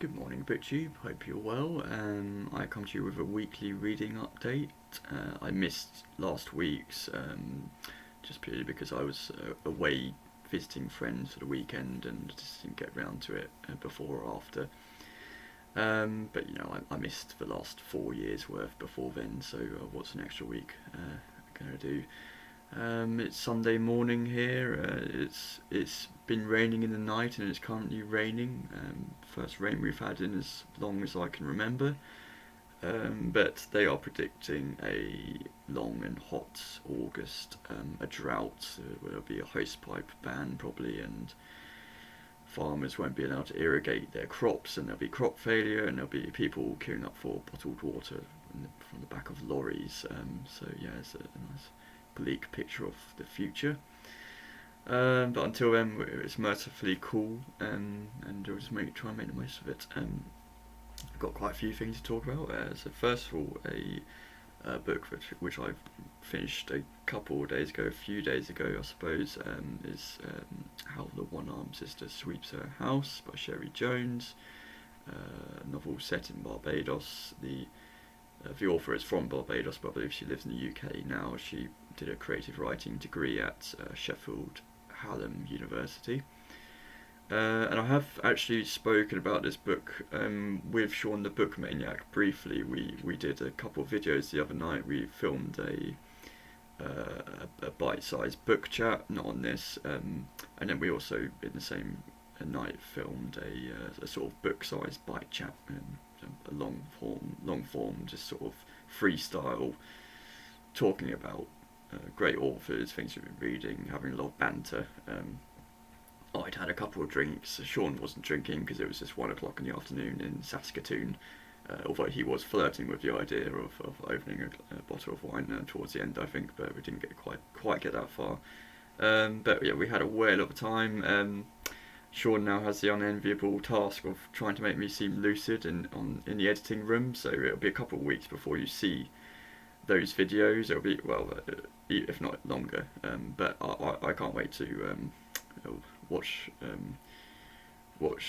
Good morning, BookTube. Hope you're well. I come to you with a weekly reading update. I missed last week's just purely because I was away visiting friends for the weekend and just didn't get round to it before or after. But you know, I missed the last 4 years worth before then, so what's an extra week going to do? It's Sunday morning here. It's been raining in the night and it's currently raining. First rain we've had in as long as I can remember. But they are predicting a long and hot August, a drought. There'll be a hosepipe ban probably, and farmers won't be allowed to irrigate their crops, and there'll be crop failure, and there'll be people queuing up for bottled water from the back of lorries. So yeah, it's a nice bleak picture of the future. But until then, it's mercifully cool, and we'll just try and make the most of it. I've got quite a few things to talk about. So first of all, a book which I've finished a few days ago, I suppose, is How the One-Armed Sister Sweeps Her House by Cherie Jones. A novel set in Barbados. The author is from Barbados, but I believe she lives in the UK now. She did a creative writing degree at Sheffield Hallam University. And I have actually spoken about this book with Sean the Book Maniac briefly. We did a couple of videos the other night. We filmed a bite-sized book chat, not on this, and then we also in the same night filmed a sort of book-sized bite chat, a long form, just sort of freestyle, talking about great authors, things we've been reading, having a lot of banter. I'd had a couple of drinks. Sean wasn't drinking because it was just 1 o'clock in the afternoon in Saskatoon, although he was flirting with the idea of opening a bottle of wine towards the end, I think, but we didn't quite get that far. But yeah, we had a whale of a time. Sean now has the unenviable task of trying to make me seem lucid in the editing room, so it'll be a couple of weeks before you see those videos. It'll be, well, if not longer, but I can't wait to watch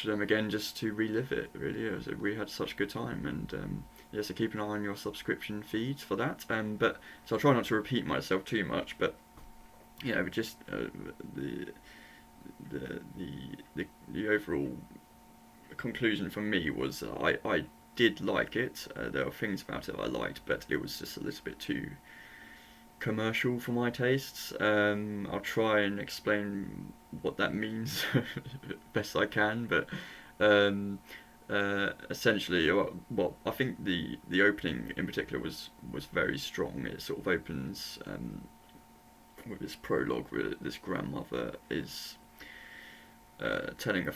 them again, just to relive it, really. We had such a good time, and yeah, so keep an eye on your subscription feeds for that. But so I'll try not to repeat myself too much, but you know, just the overall conclusion for me was I did like it. There were things about it I liked, but it was just a little bit too commercial for my tastes. I'll try and explain what that means best I can, but essentially, well, I think the opening in particular was very strong. It sort of opens with this prologue where this grandmother is telling a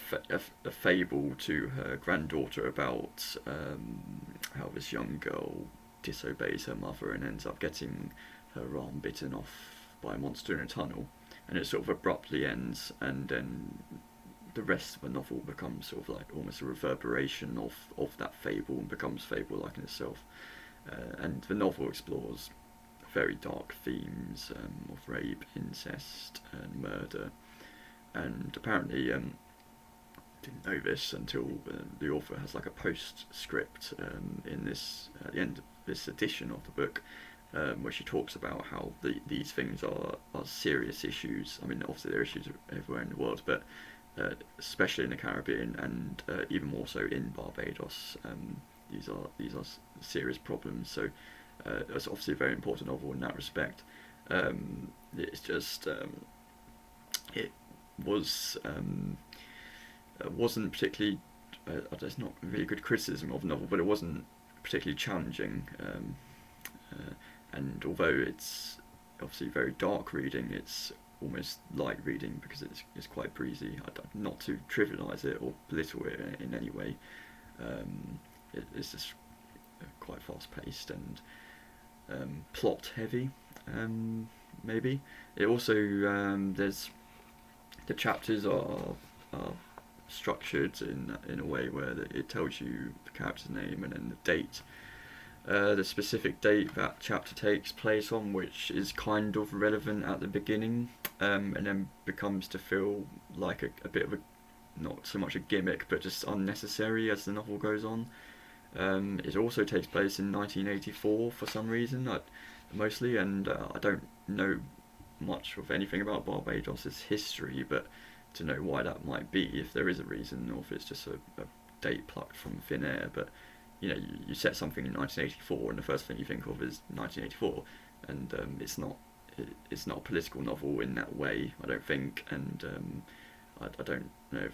fable to her granddaughter about how this young girl disobeys her mother and ends up getting her arm bitten off by a monster in a tunnel, and it sort of abruptly ends, and then the rest of the novel becomes sort of like almost a reverberation of that fable and becomes fable-like in itself. And the novel explores very dark themes of rape, incest, and murder. And apparently, didn't know this until the author has like a postscript in this at the end of this edition of the book, where she talks about how these things are serious issues. I mean, obviously there are issues everywhere in the world, but especially in the Caribbean and even more so in Barbados, these are serious problems. So it's obviously a very important novel in that respect. It's just it wasn't particularly. There's not really good criticism of the novel, but it wasn't particularly challenging. And although it's obviously very dark reading, it's almost light reading because it's quite breezy. Not to trivialise it or belittle it in any way. It's just quite fast paced and plot heavy. Maybe it also there's the chapters are structured in a way where it tells you the character's name and then the date. The specific date that chapter takes place on, which is kind of relevant at the beginning, and then becomes to feel like a bit of not so much a gimmick, but just unnecessary as the novel goes on. It also takes place in 1984 for some reason, mostly, and I don't know much of anything about Barbados' history, but to know why that might be, if there is a reason, or if it's just a date plucked from thin air. But you set something in 1984, and the first thing you think of is 1984, and it's not a political novel in that way, I don't think, and I don't know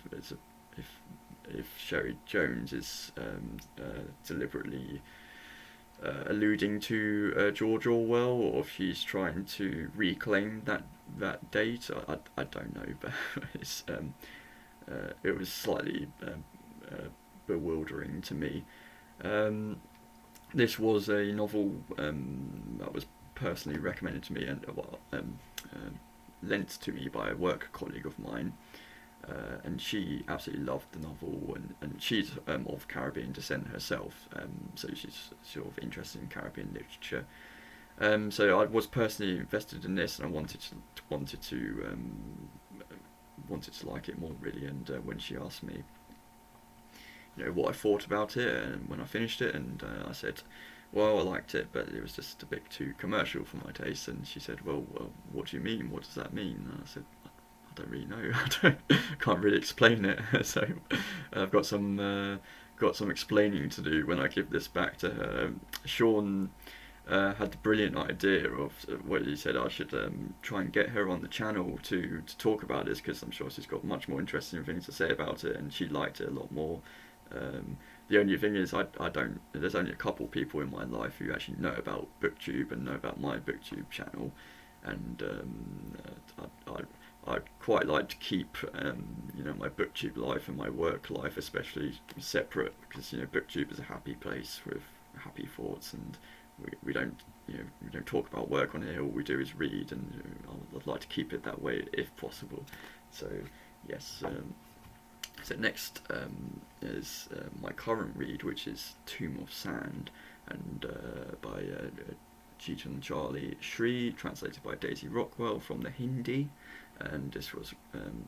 if Cherie Jones is deliberately alluding to George Orwell, or if she's trying to reclaim that date. I don't know, but it was slightly bewildering to me. This was a novel that was personally recommended to me and lent to me by a work colleague of mine. And she absolutely loved the novel, and she's of Caribbean descent herself, so she's sort of interested in Caribbean literature. So I was personally invested in this, and I wanted to like it more, really. And when she asked me, what I thought about it, and when I finished it, and I said, well, I liked it, but it was just a bit too commercial for my taste. And she said, well, what do you mean? What does that mean? And I said, I don't really know. Can't really explain it. So I've got some explaining to do when I give this back to her. Sean had the brilliant idea of what he said I should try and get her on the channel to talk about this, because I'm sure she's got much more interesting things to say about it, and she liked it a lot more. The only thing is, there's only a couple people in my life who actually know about BookTube and know about my BookTube channel, and I'd quite like to keep my BookTube life and my work life especially separate, because BookTube is a happy place with happy thoughts, and we don't talk about work on here. All we do is read, and I'd like to keep it that way if possible. So yes. So next is my current read, which is Tomb of Sand, and by Geetanjali Shree, translated by Daisy Rockwell from the Hindi. And this was,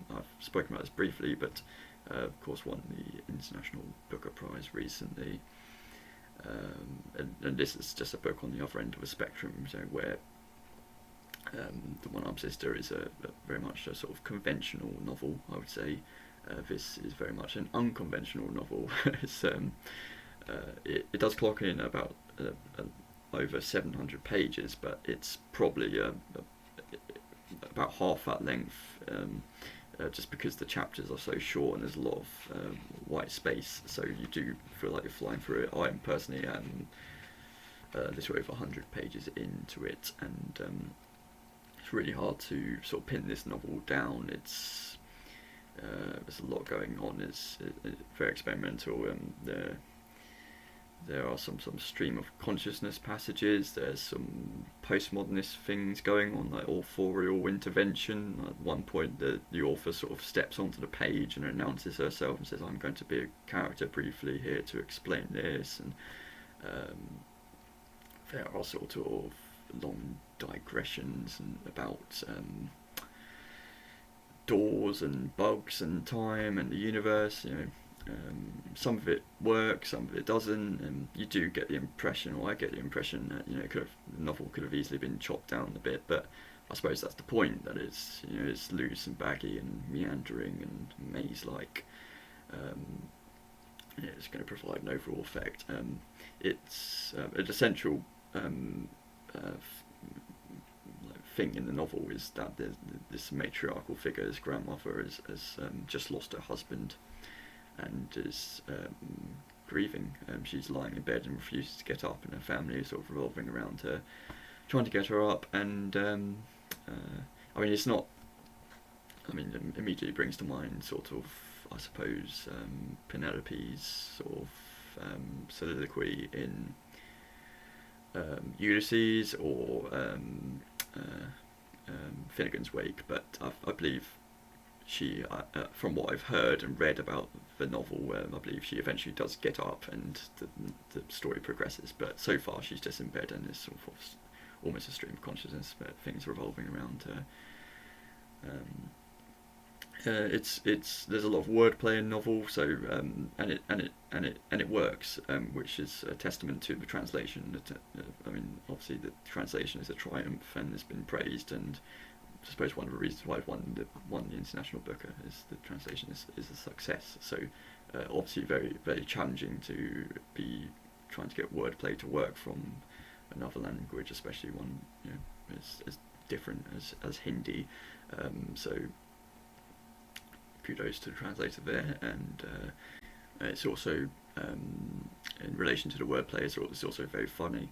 I've spoken about this briefly, but of course won the International Booker Prize recently. And this is just a book on the other end of a spectrum, where The One-Armed Sister is a very much a sort of conventional novel, I would say. This is very much an unconventional novel. It does clock in about over 700 pages, but it's probably about half that length, just because the chapters are so short and there's a lot of white space, so you do feel like you're flying through it. I personally am little over 100 pages into it, and it's really hard to sort of pin this novel down. There's a lot going on. It's very experimental. There are some stream of consciousness passages. There's some postmodernist things going on, like authorial intervention. At one point, the author sort of steps onto the page and announces herself and says, "I'm going to be a character briefly here to explain this." And there are sort of long digressions about doors and bugs and time and the universe. Some of it works, some of it doesn't, and you do get the impression, or I get the impression, that the novel could have easily been chopped down a bit, but I suppose that's the point, that it's loose and baggy and meandering and maze-like. It's going to provide an overall effect. It's an essential thing in the novel is that this matriarchal figure, his grandmother, has just lost her husband and is grieving. She's lying in bed and refuses to get up, and her family is sort of revolving around her, trying to get her up. And it's not. Immediately brings to mind sort of, I suppose, Penelope's sort of soliloquy in Ulysses, or Finnegan's Wake, but I believe she, from what I've heard and read about the novel, I believe she eventually does get up and the story progresses, but so far she's just in bed and is sort of almost a stream of consciousness, but things revolving around her. there's a lot of wordplay in novel, so and it works, which is a testament to the translation. I mean, obviously the translation is a triumph and has been praised, and I suppose one of the reasons why it won the International Booker is the translation is a success. So obviously very very challenging to be trying to get wordplay to work from another language, especially one as different as Hindi. So kudos to the translator there, and it's also in relation to the wordplay, it's also very funny.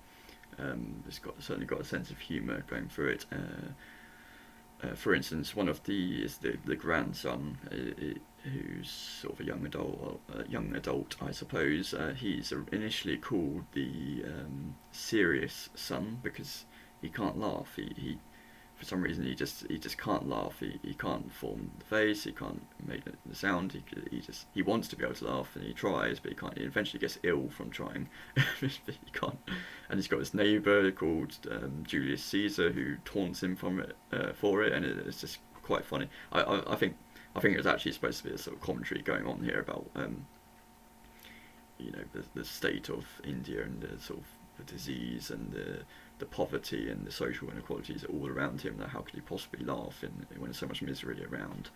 It's certainly got a sense of humour going through it. For instance, one of the grandson, who's sort of a young adult, I suppose. He's initially called the serious son because he can't laugh. He for some reason he just can't laugh. He can't form the face. He can't make the sound. He wants to be able to laugh and he tries, but he can't. He eventually gets ill from trying. He can't. And he's got this neighbour called Julius Caesar who taunts him for it, and it's just quite funny. I think it was actually supposed to be a sort of commentary going on here about the state of India and the sort of the disease and the poverty and the social inequalities all around him. That how could he possibly laugh when there's so much misery around?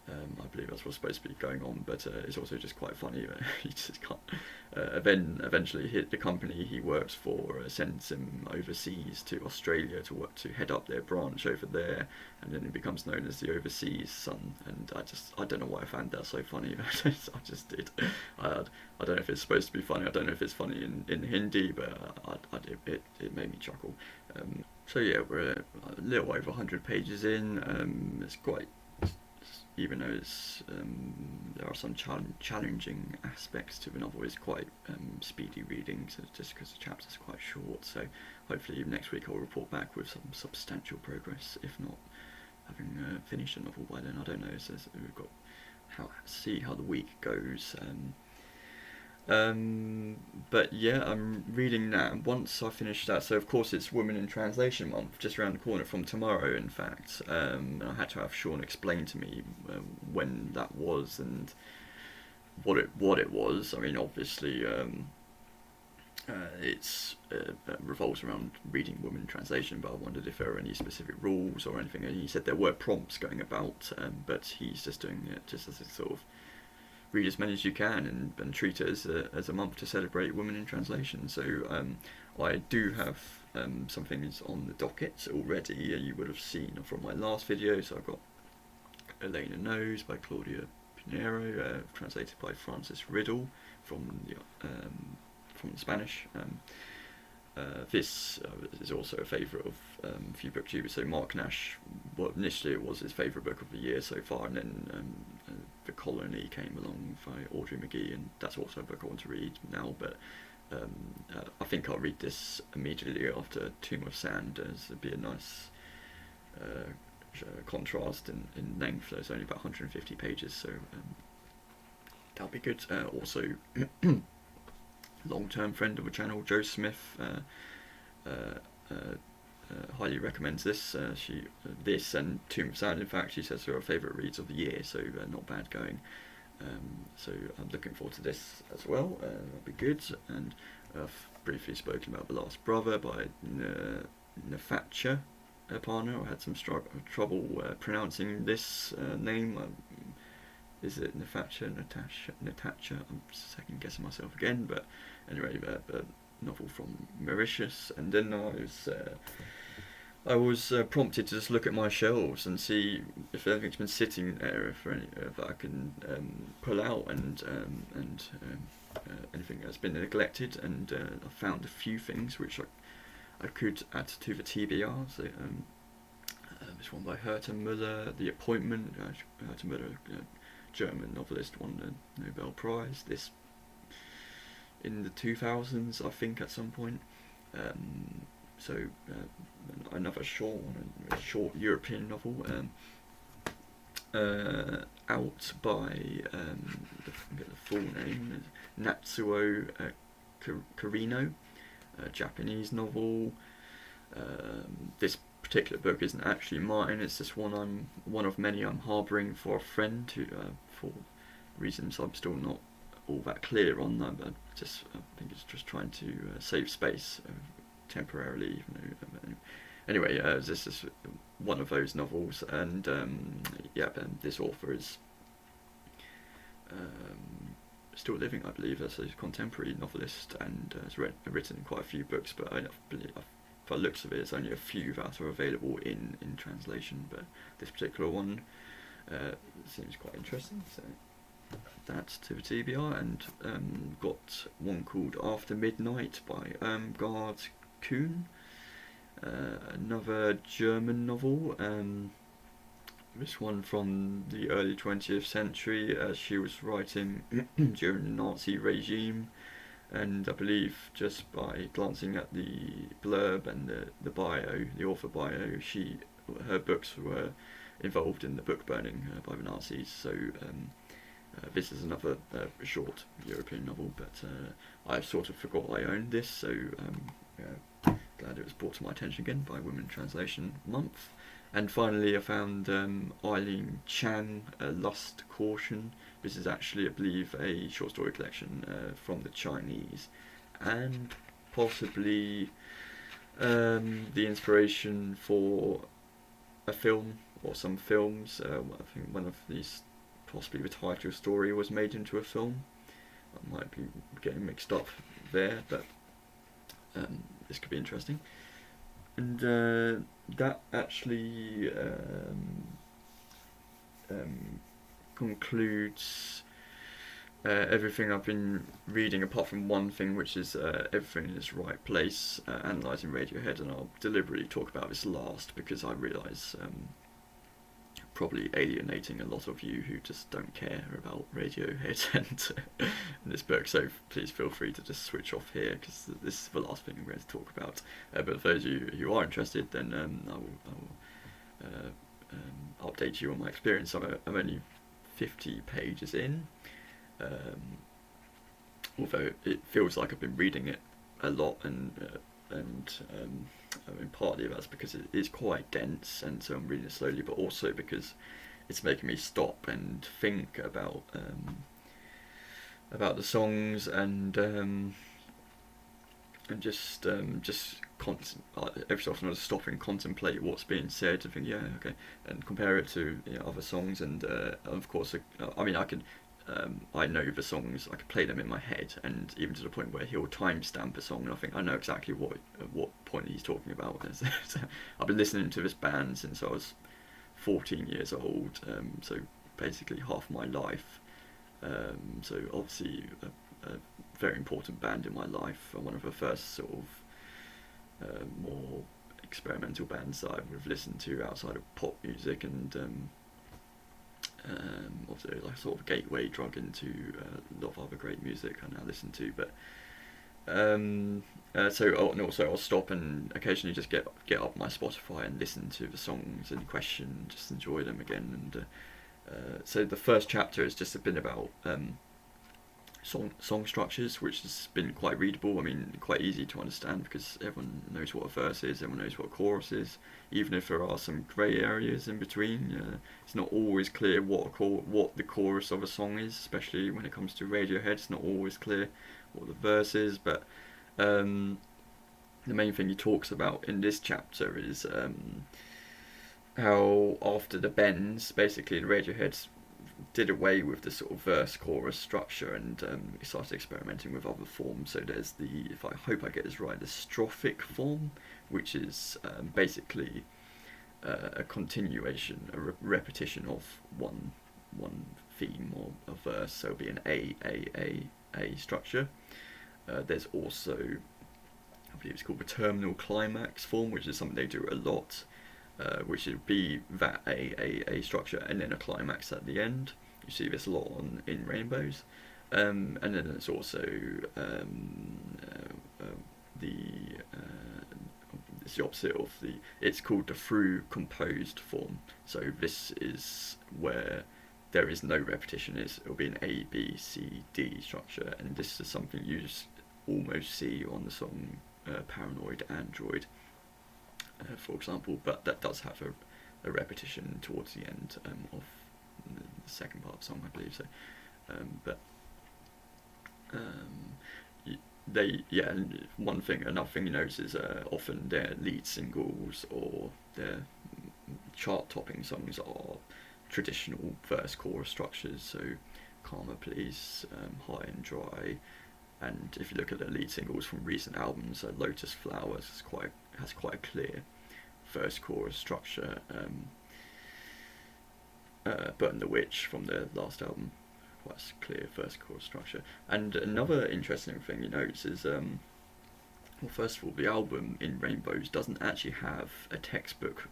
I believe that's what's supposed to be going on, but it's also just quite funny. He just can't. Then eventually, the company he works for sends him overseas to Australia to work to head up their branch over there, and then he becomes known as the overseas son. And I don't know why I found that so funny. I just did. I don't know if it's supposed to be funny. I don't know if it's funny in Hindi, but it made me chuckle. So yeah, we're a little over 100 pages in. It's quite. Even though there are some challenging aspects to the novel, it's quite speedy reading, so just because the chapters are quite short. So hopefully next week I'll report back with some substantial progress. If not, having finished the novel by then, I don't know. So we've got see how the week goes. But yeah, I'm reading that, and once I finish that, so of course it's Women in Translation Month, just around the corner from tomorrow, in fact, and I had to have Sean explain to me when that was and what it was. I mean, obviously, it revolves around reading Women in Translation, but I wondered if there were any specific rules or anything, and he said there were prompts going about, but he's just doing it just as a sort of read as many as you can and treat it as a month to celebrate women in translation. So I do have some things on the docket already. You would have seen from my last video. So I've got Elena Knows by Claudia Pineiro, translated by Francis Riddle from the Spanish. This is also a favourite of a few booktubers. So Mark Nash, well, initially it was his favourite book of the year so far, and then The Colony came along by Audrey McGee, and that's also a book I want to read now. But I think I'll read this immediately after Tomb of Sand, as it'd be a nice contrast in length. So it's only about 150 pages, so that'll be good. Also. Long-term friend of the channel, Joe Smith, highly recommends this. This and Tomb of Sand, in fact, she says are her favourite reads of the year, so not bad going. So I'm looking forward to this as well. That'll be good. And I've briefly spoken about The Last Brother by Nathacha Appanah. I had some trouble pronouncing this name. Is it Nathacha? I'm second guessing myself again, but anyway, a novel from Mauritius. And then I was prompted to just look at my shelves and see if anything's been sitting there, if I can pull out, and anything that's been neglected. And I found a few things which I could add to the TBR. So this one by Herta Muller, The Appointment. Herta Muller, German novelist, won the Nobel Prize. This in the 2000s, I think, at some point. So another short European novel, out by get the full name, Natsuo Kirino, a Japanese novel. This particular book isn't actually mine. It's just one of many I'm harbouring for a friend who, for reasons I'm still not all that clear on. But I think it's just trying to save space temporarily. Anyway, this is one of those novels, and this author is still living, I believe, as a contemporary novelist, and has written quite a few books, but I believe, by the looks of it, there's only a few that are available in translation, but this particular one seems quite interesting, so that's to the TBR. And got one called After Midnight by Irmgard Keun, another German novel. This one from the early 20th century. She was writing during the Nazi regime, and I believe just by glancing at the blurb and the bio, the author bio, her books were involved in the book burning by the Nazis. So this is another short European novel, but I sort of forgot I owned this, so glad it was brought to my attention again by Women Translation Month. And finally, I found Eileen Chang, Lust Caution. This is actually, I believe, a short story collection from the Chinese, and possibly the inspiration for a film or some films. I think one of these, possibly the title story, was made into a film. I might be getting mixed up there, but this could be interesting. And that actually concludes everything I've been reading, apart from one thing, which is Everything in Its Right Place, analysing Radiohead, and I'll deliberately talk about this last because I realise probably alienating a lot of you who just don't care about Radiohead and this book, so please feel free to just switch off here because this is the last thing I'm going to talk about. But for those of you who are interested, then I will update you on my experience. I'm only 50 pages in, although it feels like I've been reading it a lot, and I mean, partly that's because it is quite dense, and so I'm reading it slowly, but also because it's making me stop and think about the songs, and just every so often I just stop and contemplate what's being said and think, yeah, okay, and compare it to other songs, and of course, I mean, I know the songs, I can play them in my head, and even to the point where he'll timestamp a song, and I think I know exactly what point he's talking about. I've been listening to this band since I was 14 years old, so basically half my life. So obviously a very important band in my life, and one of the first sort of more experimental bands that I would have listened to outside of pop music, and also like sort of gateway drug into a lot of other great music I now listen to. But and also I'll stop and occasionally just get up my Spotify and listen to the songs in question, just enjoy them again. And so the first chapter has just been about song structures, which has been quite readable. I mean, quite easy to understand because everyone knows what a verse is, everyone knows what a chorus is, even if there are some grey areas in between. It's not always clear what the chorus of a song is, especially when it comes to Radiohead. It's not always clear what the verse is, but the main thing he talks about in this chapter is how after the bends, basically the Radiohead did away with the sort of verse chorus structure, and started experimenting with other forms. So there's if I hope I get this right, the strophic form, which is basically a continuation, a repetition of one theme or a verse. So it'll be an A structure. There's also, I believe it's called the terminal climax form, which is something they do a lot, which would be that A structure and then a climax at the end. You see this a lot in Rainbows. And then there's also it's the opposite of it's called the through composed form. So this is where there is no repetition. It'll be an A, B, C, D structure, and this is something you just almost see on the song Paranoid Android. for example, but that does have a repetition towards the end of the second part of the song, I believe. So, but another thing you notice is often their lead singles or their chart-topping songs are traditional verse-chorus structures. So, Karma Police, High and Dry, and if you look at the lead singles from recent albums, Lotus Flowers has quite a clear verse-chorus structure. Burn the Witch from their last album, quite a clear verse-chorus structure. And another interesting thing you notice is, well, first of all, the album In Rainbows doesn't actually have a textbook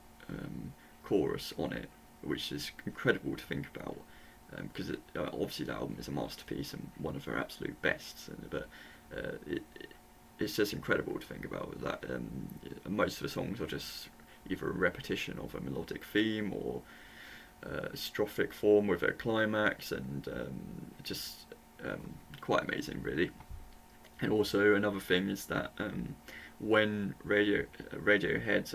chorus on it, which is incredible to think about, because obviously the album is a masterpiece and one of her absolute bests, but it's just incredible to think about that. Most of the songs are just either a repetition of a melodic theme or strophic form with a climax, and just quite amazing, really. And also another thing is that when Radiohead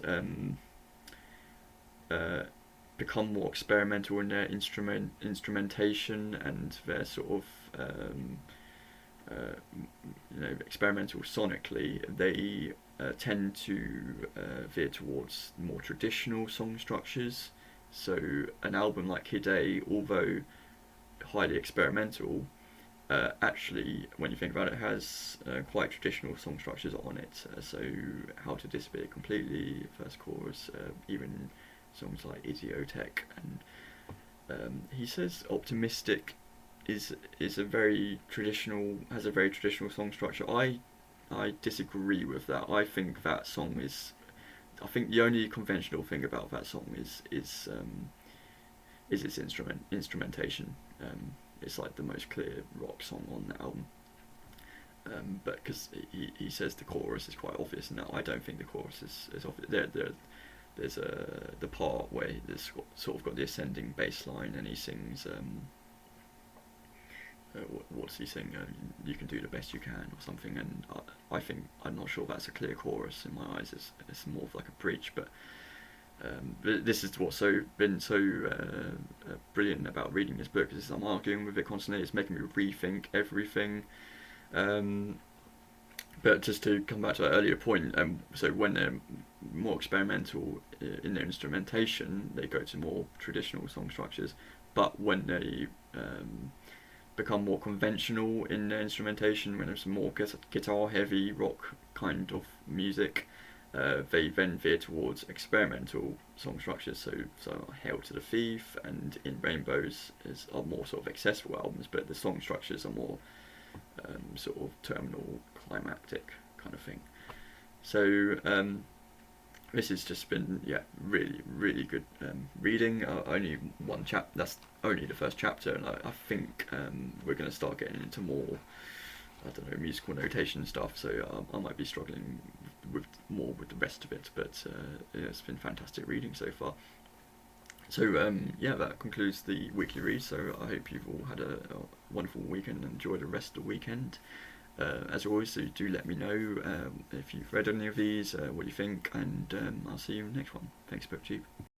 become more experimental in their instrumentation and their sort of experimental sonically, they tend to veer towards more traditional song structures. So an album like Hide, although highly experimental, actually, when you think about it, has quite traditional song structures on it. So How to Disappear Completely, first chorus, even songs like Idiotech, and he says Optimistic has a very traditional song structure. I disagree with that. I think the only conventional thing about that song is its instrumentation. It's like the most clear rock song on the album. But because he says the chorus is quite obvious, and I don't think the chorus is obvious. There's the part where there's sort of got the ascending bass line, and he sings. What's he saying? You can do the best you can, or something. And I'm not sure that's a clear chorus in my eyes. It's more of like a bridge. But this is what's been so brilliant about reading this book, is I'm arguing with it constantly. It's making me rethink everything. But just to come back to that earlier point, so when they're more experimental in their instrumentation, they go to more traditional song structures. But when they become more conventional in their instrumentation, when there's more guitar-heavy rock kind of music, they then veer towards experimental song structures. So Hail to the Thief and In Rainbows are more sort of accessible albums, but the song structures are more sort of terminal, climactic kind of thing. So this has just been really, really good reading. Only one that's only the first chapter, and I think we're going to start getting into more, I don't know, musical notation stuff. So I might be struggling with the rest of it, but it's been fantastic reading so far. So that concludes the weekly read. So I hope you've all had a wonderful weekend and enjoy the rest of the weekend. As always, so do let me know if you've read any of these, what you think, and I'll see you in the next one. Thanks, Book Cheap.